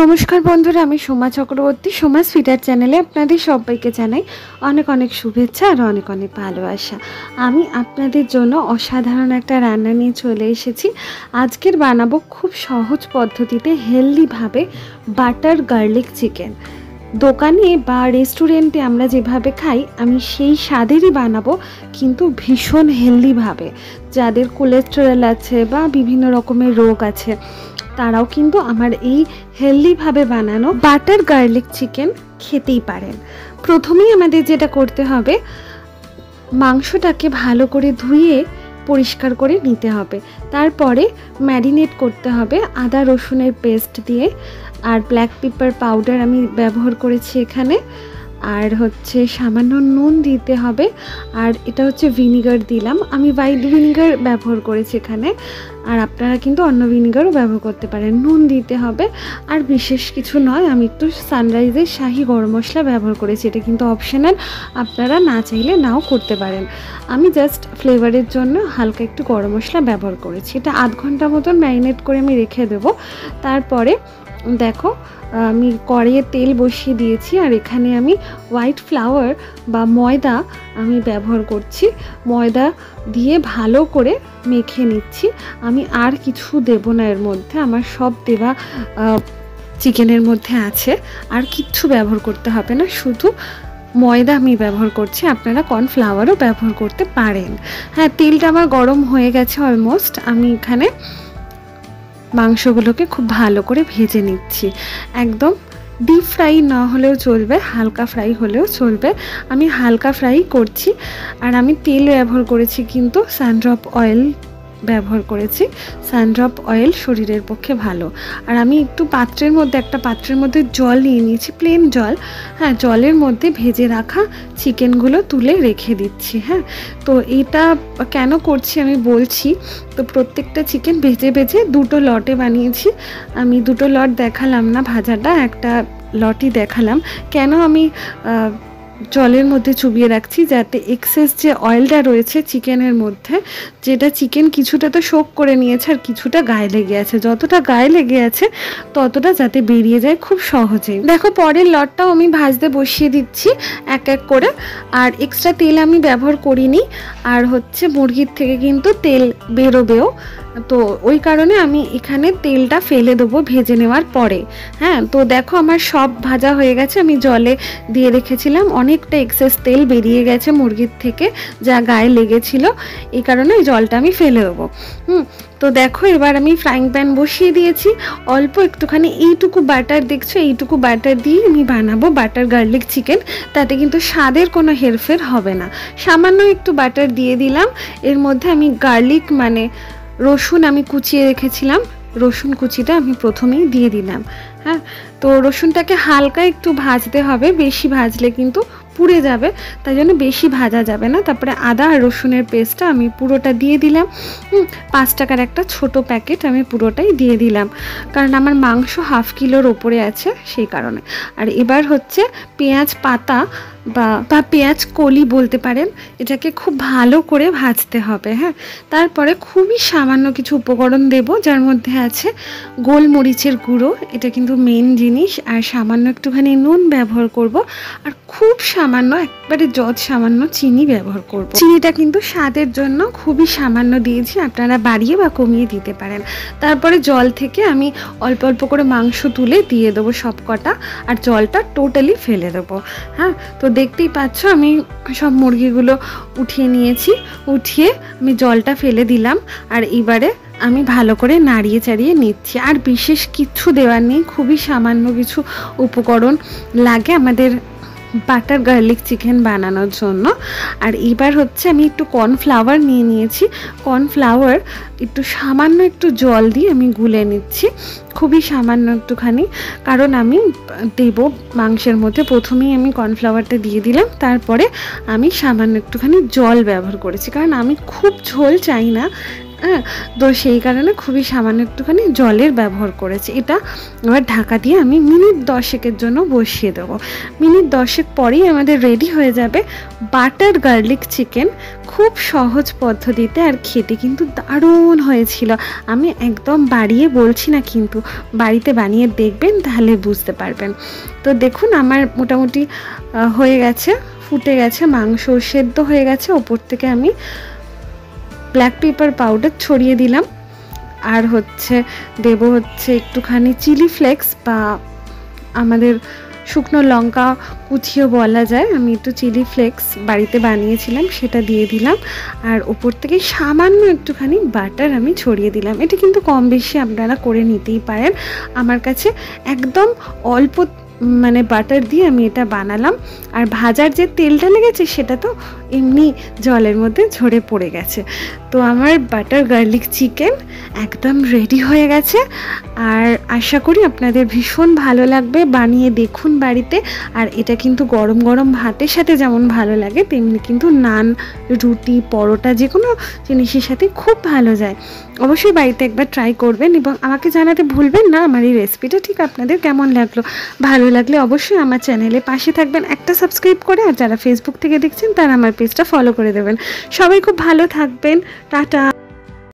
নমস্কার বন্ধুরা, আমি সোমা চক্রবর্তী। সোমা সুইটার চ্যানেলে আপনাদের সবাইকে জানাই অনেক অনেক শুভেচ্ছা আর অনেক অনেক ভালোবাসা। আমি আপনাদের জন্য অসাধারণ একটা রান্না নিয়ে চলে এসেছি। আজকের বানাবো খুব সহজ পদ্ধতিতে হেলদিভাবে বাটার গার্লিক চিকেন। দোকানে বা রেস্টুরেন্টে আমরা যেভাবে খাই আমি সেই স্বাদেরই বানাবো, কিন্তু ভীষণ হেলদিভাবে। যাদের কোলেস্টেরল আছে বা বিভিন্ন রকমের রোগ আছে তারাও কিন্তু আমার এই হেলদিভাবে বানানো বাটার গার্লিক চিকেন খেতেই পারেন। প্রথমেই আমাদের যেটা করতে হবে, মাংসটাকে ভালো করে ধুয়ে পরিষ্কার করে নিতে হবে। তারপরে ম্যারিনেট করতে হবে আদা রসুনের পেস্ট দিয়ে, আর ব্ল্যাক পেপার পাউডার আমি ব্যবহার করেছি এখানে, আর হচ্ছে সামান্য নুন দিতে হবে। আর এটা হচ্ছে ভিনিগার দিলাম, আমি হোয়াইট ভিনিগার ব্যবহার করেছি এখানে, আর আপনারা কিন্তু অন্য ভিনিগারও ব্যবহার করতে পারেন। নুন দিতে হবে, আর বিশেষ কিছু নয়, আমি একটু সানরাইজের শাহি গরম মশলা ব্যবহার করেছি। এটা কিন্তু অপশনাল, আপনারা না চাইলে নাও করতে পারেন। আমি জাস্ট ফ্লেভারের জন্য হালকা একটু গরম মশলা ব্যবহার করেছি। এটা আধ ঘন্টা মতন ম্যারিনেট করে আমি রেখে দেবো। তারপরে দেখো আমি কড়াইয়ে তেল বসিয়ে দিয়েছি, আর এখানে আমি হোয়াইট ফ্লাওয়ার বা ময়দা আমি ব্যবহার করছি। ময়দা দিয়ে ভালো করে মেখে নিচ্ছি। আমি আর কিছু দেব না এর মধ্যে, আমার সব দেওয়া চিকেনের মধ্যে আছে, আর কিচ্ছু ব্যবহার করতে হবে না, শুধু ময়দা আমি ব্যবহার করছি। আপনারা কর্নফ্লাওয়ারও ব্যবহার করতে পারেন। হ্যাঁ, তেলটা আমার গরম হয়ে গেছে অলমোস্ট। আমি এখানে মাংসগুলোকে খুব ভালো করে ভেজে নিচ্ছি। একদম ডিপ ফ্রাই না হলেও চলবে, হালকা ফ্রাই হলেও চলবে। আমি হালকা ফ্রাই করছি, আর আমি তেল ব্যবহার করেছি কিন্তু সানড্রপ অয়েল ব্যবহার করেছি। সানড্রপ অয়েল শরীরের পক্ষে ভালো। আর আমি একটু একটা পাত্রের মধ্যে জল নিয়ে নিয়েছি, প্লেন জল। হ্যাঁ, জলের মধ্যে ভেজে রাখা চিকেনগুলো তুলে রেখে দিচ্ছি। হ্যাঁ, তো এটা কেন করছি আমি বলছি। তো প্রত্যেকটা চিকেন ভেজে ভেজে দুটো লটে বানিয়েছি। আমি দুটো লট দেখালাম না ভাজাটা, একটা লটই দেখালাম। কেন আমি জলের মধ্যে চুবিয়ে রাখছি, যাতে এক্সেস যে অয়েলটা রয়েছে চিকেনের মধ্যে, যেটা চিকেন কিছুটা তো সোক করে নিয়েছে আর কিছুটা গায়ে লেগে আছে, যতটা গায়ে লেগে আছে ততটা যাতে বেরিয়ে যায় খুব সহজেই। দেখো পরের লটটাও আমি ভাজতে বসিয়ে দিচ্ছি এক এক করে। আর এক্সট্রা তেল আমি ব্যবহার করিনি, আর হচ্ছে মুরগির থেকে কিন্তু তেল বেরোবেও, তো ওই কারণে আমি এখানে তেলটা ফেলে দেবো ভেজে নেওয়ার পরে। হ্যাঁ, তো দেখো আমার সব ভাজা হয়ে গেছে। আমি জলে দিয়ে রেখেছিলাম, অনেকটা এক্সেস তেল বেরিয়ে গেছে মুরগির থেকে, যা গায়ে লেগেছিল, এই কারণে ওই জলটা আমি ফেলে দেবো। তো দেখো এবার আমি ফ্রাইং প্যান বসিয়ে দিয়েছি। অল্প একটুখানি এইটুকু বাটার দেখছো, এইটুকু বাটার দিয়ে আমি বানাবো বাটার গার্লিক চিকেন। তাতে কিন্তু স্বাদের কোনো হেরফের হবে না। সামান্য একটু বাটার দিয়ে দিলাম। এর মধ্যে আমি গার্লিক মানে রসুন আমি কুচিয়ে রেখেছিলাম, রসুন কুচিটা আমি প্রথমেই দিয়ে দিলাম। হ্যাঁ, তো রসুনটাকে হালকা একটু ভাজতে হবে, বেশি ভাজলে কিন্তু পুড়ে যাবে, তাই জন্য বেশি ভাজা যাবে না। তারপরে আদা আর রসুনের পেস্টটা আমি পুরোটা দিয়ে দিলাম। 5 টাকার একটা ছোট প্যাকেট আমি পুরোটাই দিয়ে দিলাম, কারণ আমার মাংস হাফ কিলোর ওপরে আছে সেই কারণে। আর এবার হচ্ছে পেঁয়াজ পাতা বা পেঁয়াজ কলি বলতে পারেন, এটাকে খুব ভালো করে ভাজতে হবে। হ্যাঁ, তারপরে খুবই সামান্য কিছু উপকরণ দেব, যার মধ্যে আছে গোলমরিচের গুঁড়ো, এটা কিন্তু মেন জিনিস, আর সামান্য একটুখানি নুন ব্যবহার করব, আর খুব সামান্য একবারে সামান্য চিনি ব্যবহার করব। চিনিটা কিন্তু স্বাদের জন্য খুবই সামান্য দিয়েছি, আপনারা বাড়িয়ে বা কমিয়ে দিতে পারেন। তারপরে জল থেকে আমি অল্প অল্প করে মাংস তুলে দিয়ে দেবো সব কটা, আর জলটা টোটালি ফেলে দেবো। হ্যাঁ, তো দেখতেই পাচ্ছ আমি সব মুরগিগুলো উঠিয়ে নিয়েছি, উঠিয়ে আমি জলটা ফেলে দিলাম। আর এবারে আমি ভালো করে নাড়িয়ে চাড়িয়ে নিচ্ছি। আর বিশেষ কিছু দেওয়ার নেই, খুবই সামান্য কিছু উপকরণ লাগে আমাদের বাটার গার্লিক চিকেন বানানোর জন্য। আর এবার হচ্ছে আমি একটু কর্নফ্লাওয়ার নিয়ে নিয়েছি। কর্নফ্লাওয়ার একটু সামান্য একটু জল দিয়ে আমি গুলে নিচ্ছি, খুবই সামান্য একটুখানি, কারণ আমি দেব মাংসের মধ্যে। প্রথমেই আমি কর্নফ্লাওয়ারটা দিয়ে দিলাম, তারপরে আমি সামান্য একটুখানি জল ব্যবহার করেছি, কারণ আমি খুব ঝোল চাই না, হ্যাঁ, তো সেই কারণে খুবই সামান্য একটুখানি জলের ব্যবহার করেছি। এটা এবার ঢাকা দিয়ে আমি মিনিট 10-এর জন্য বসিয়ে দেবো। মিনিট 10 পরেই আমাদের রেডি হয়ে যাবে বাটার গার্লিক চিকেন। খুব সহজ পদ্ধতিতে, আর খেতে কিন্তু দারুণ হয়েছিল। আমি একদম বাড়িয়ে বলছি না, কিন্তু বাড়িতে বানিয়ে দেখবেন তাহলে বুঝতে পারবেন। তো দেখুন আমার মোটামুটি হয়ে গেছে, ফুটে গেছে, মাংস সেদ্ধ হয়ে গেছে। ওপর থেকে আমি ব্ল্যাক পেপার পাউডার ছড়িয়ে দিলাম, আর দেব একটুখানি চিলি ফ্লেক্স বা আমাদের শুকনো লঙ্কা কুচিও বলা যায়। আমি একটু চিলি ফ্লেক্স বাড়িতে বানিয়েছিলাম, সেটা দিয়ে দিলাম। আর ওপর থেকে সামান্য একটুখানি বাটার আমি ছড়িয়ে দিলাম। এটা কিন্তু কম বেশি আপনারা করে নিতেই পারেন। আমার কাছে একদম অল্প বাটার দিয়ে আমি এটা বানালাম। আর ভাজার যে তেলটা লেগেছে সেটা তো এমনি জলের মধ্যে ঝরে পড়ে গেছে। তো আমার বাটার গার্লিক চিকেন একদম রেডি হয়ে গেছে। আর আশা করি আপনাদের ভীষণ ভালো লাগবে, বানিয়ে দেখুন বাড়িতে। আর এটা কিন্তু গরম গরম ভাতের সাথে যেমন ভালো লাগে, তেমনি কিন্তু নান, রুটি, পরোটা যে কোনো জিনিসের সাথে খুব ভালো যায়। অবশ্যই বাড়িতে একবার ট্রাই করবেন এবং আমাকে জানাতে ভুলবেন না আমার এই রেসিপিটা ঠিক আপনাদের কেমন লাগলো। ভালো লাগলে অবশ্যই আমার চ্যানেলে পাশে থাকবেন একটা সাবস্ক্রাইব করে, আর যারা ফেসবুক থেকে দেখছেন তারা আমার পেজটা ফলো করে দেবেন। সবাই খুব ভালো থাকবেন। টাটা।